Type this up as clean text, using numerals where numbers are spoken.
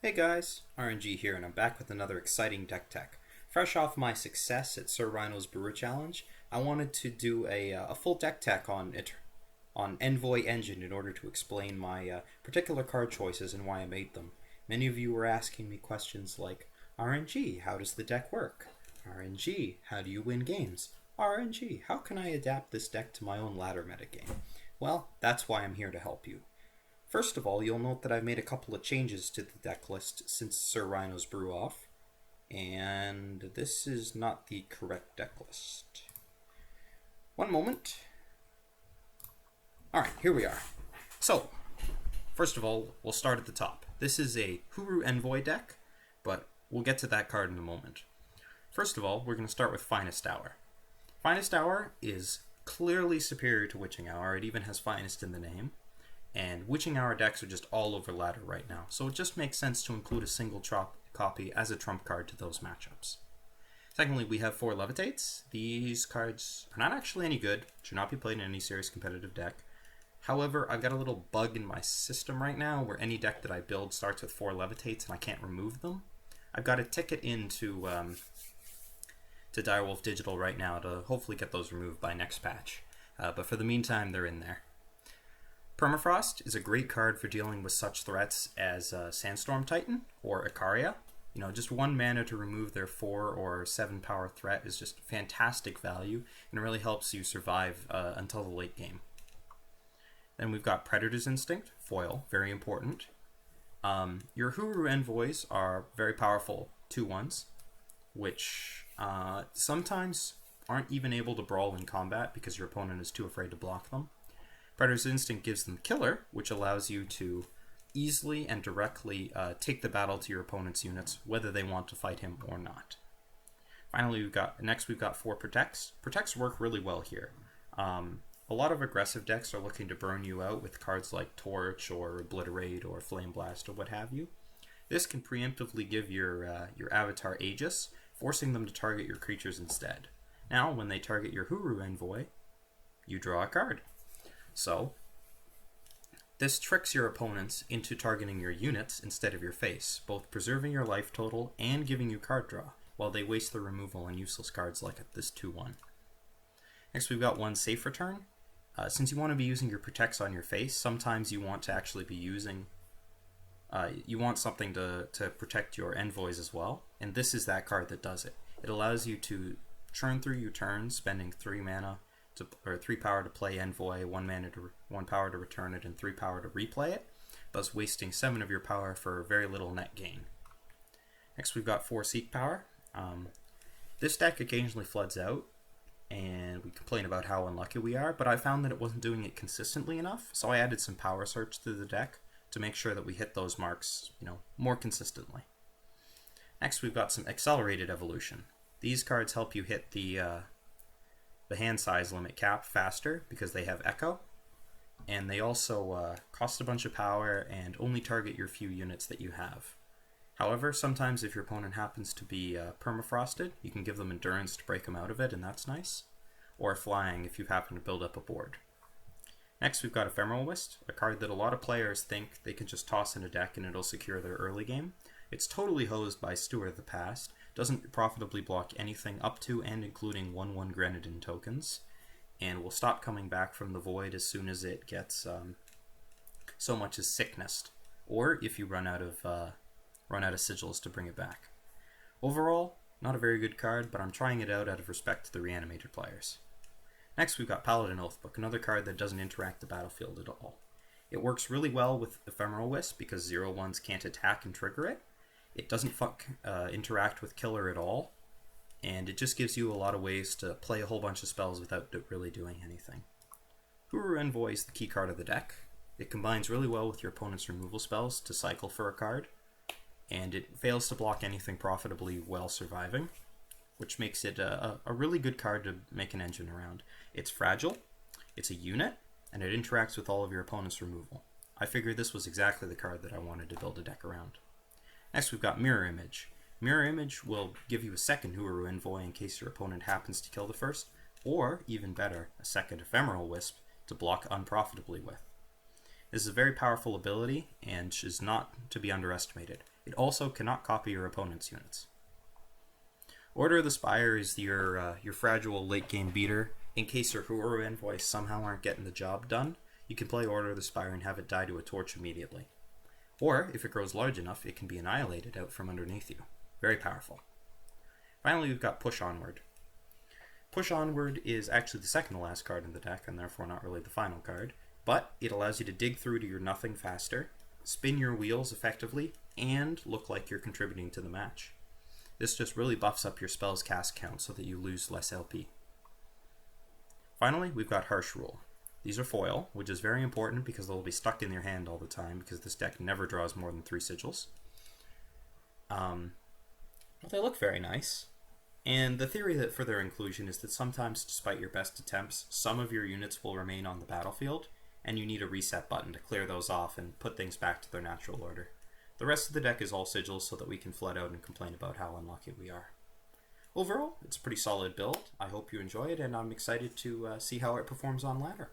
Hey guys, RNG here, and I'm back with another exciting deck tech. Fresh off my success at Sir Rhino's Brewer Challenge, I wanted to do a full deck tech on Envoy Engine in order to explain my particular card choices and why I made them. Many of you were asking me questions like, RNG, how does the deck work? RNG, how do you win games? RNG, how can I adapt this deck to my own ladder metagame? Well, that's why I'm here to help you. First of all, you'll note that I've made a couple of changes to the deck list since Sir Rhino's Brew Off, and this is not the correct deck list. One moment. Alright, here we are. So, first of all, we'll start at the top. This is a Huru Envoy deck, but we'll get to that card in a moment. First of all, we're going to start with Finest Hour. Finest Hour is clearly superior to Witching Hour. It even has Finest in the name. And Witching Hour decks are just all over ladder right now, so it just makes sense to include a single copy as a trump card to those matchups. Secondly, we have 4 Levitates. These cards are not actually any good, should not be played in any serious competitive deck. However, I've got a little bug in my system right now where any deck that I build starts with 4 Levitates and I can't remove them. I've got a ticket into to Direwolf Digital right now to hopefully get those removed by next patch, but for the meantime, they're in there. Permafrost is a great card for dealing with such threats as Sandstorm Titan or Icaria. You know, just 1 mana to remove their 4 or 7 power threat is just fantastic value, and it really helps you survive until the late game. Then we've got Predator's Instinct, foil, very important. Your Huru Envoys are very powerful 2/1s, which sometimes aren't even able to brawl in combat because your opponent is too afraid to block them. Predator's Instinct gives them Killer, which allows you to easily and directly take the battle to your opponent's units, whether they want to fight him or not. Finally, we've got 4 Protects. Protects work really well here. A lot of aggressive decks are looking to burn you out with cards like Torch or Obliterate or Flame Blast or what have you. This can preemptively give your avatar Aegis, forcing them to target your creatures instead. Now, when they target your Huru Envoy, you draw a card. So, this tricks your opponents into targeting your units instead of your face, both preserving your life total and giving you card draw, while they waste their removal on useless cards like this 2/1. Next, we've got 1 Safe Return. Since you want to be using your Protects on your face, sometimes you want to actually be using... you want something to protect your Envoys as well, and this is that card that does it. It allows you to churn through your turns, spending 3 mana, or 3 power to play Envoy, 1 power to return it, and 3 power to replay it, thus wasting 7 of your power for very little net gain. Next, we've got 4 Seek Power. This deck occasionally floods out, and we complain about how unlucky we are, but I found that it wasn't doing it consistently enough, so I added some Power Search to the deck to make sure that we hit those marks, more consistently. Next, we've got some Accelerated Evolution. These cards help you hit the hand size limit cap faster because they have Echo, and they also cost a bunch of power and only target your few units that you have. However, sometimes if your opponent happens to be permafrosted, you can give them Endurance to break them out of it, and that's nice, or Flying if you happen to build up a board. Next, we've got Femoral Whist, a card that a lot of players think they can just toss in a deck and it'll secure their early game. It's totally hosed by Steward of the Past, doesn't profitably block anything up to and including 1/1 Grenadin tokens, and will stop coming back from the void as soon as it gets so much as Sickness, or if you run out of sigils to bring it back. Overall, not a very good card, but I'm trying it out of respect to the Reanimator players. Next, we've got Paladin Oathbook, another card that doesn't interact the battlefield at all. It works really well with Ephemeral Wisp because 0/1s can't attack and trigger it. It doesn't interact with Killer at all, and it just gives you a lot of ways to play a whole bunch of spells without really doing anything. Huru Envoy is the key card of the deck. It combines really well with your opponent's removal spells to cycle for a card, and it fails to block anything profitably while surviving, which makes it a really good card to make an engine around. It's fragile, it's a unit, and it interacts with all of your opponent's removal. I figured this was exactly the card that I wanted to build a deck around. Next, we've got Mirror Image. Mirror Image will give you a second Huru Envoy in case your opponent happens to kill the first, or, even better, a second Ephemeral Wisp to block unprofitably with. This is a very powerful ability and is not to be underestimated. It also cannot copy your opponent's units. Order of the Spire is your fragile late game beater. In case your Huru Envoy somehow aren't getting the job done, you can play Order of the Spire and have it die to a torch immediately. Or, if it grows large enough, it can be annihilated out from underneath you. Very powerful. Finally, we've got Push Onward. Push Onward is actually the second to last card in the deck, and therefore not really the final card, but it allows you to dig through to your nothing faster, spin your wheels effectively, and look like you're contributing to the match. This just really buffs up your spell's cast count so that you lose less LP. Finally, we've got Harsh Rule. These are foil, which is very important because they'll be stuck in your hand all the time because this deck never draws more than 3 sigils. But they look very nice. And the theory that for their inclusion is that sometimes, despite your best attempts, some of your units will remain on the battlefield, and you need a reset button to clear those off and put things back to their natural order. The rest of the deck is all sigils so that we can flood out and complain about how unlucky we are. Overall, it's a pretty solid build. I hope you enjoy it, and I'm excited to see how it performs on ladder.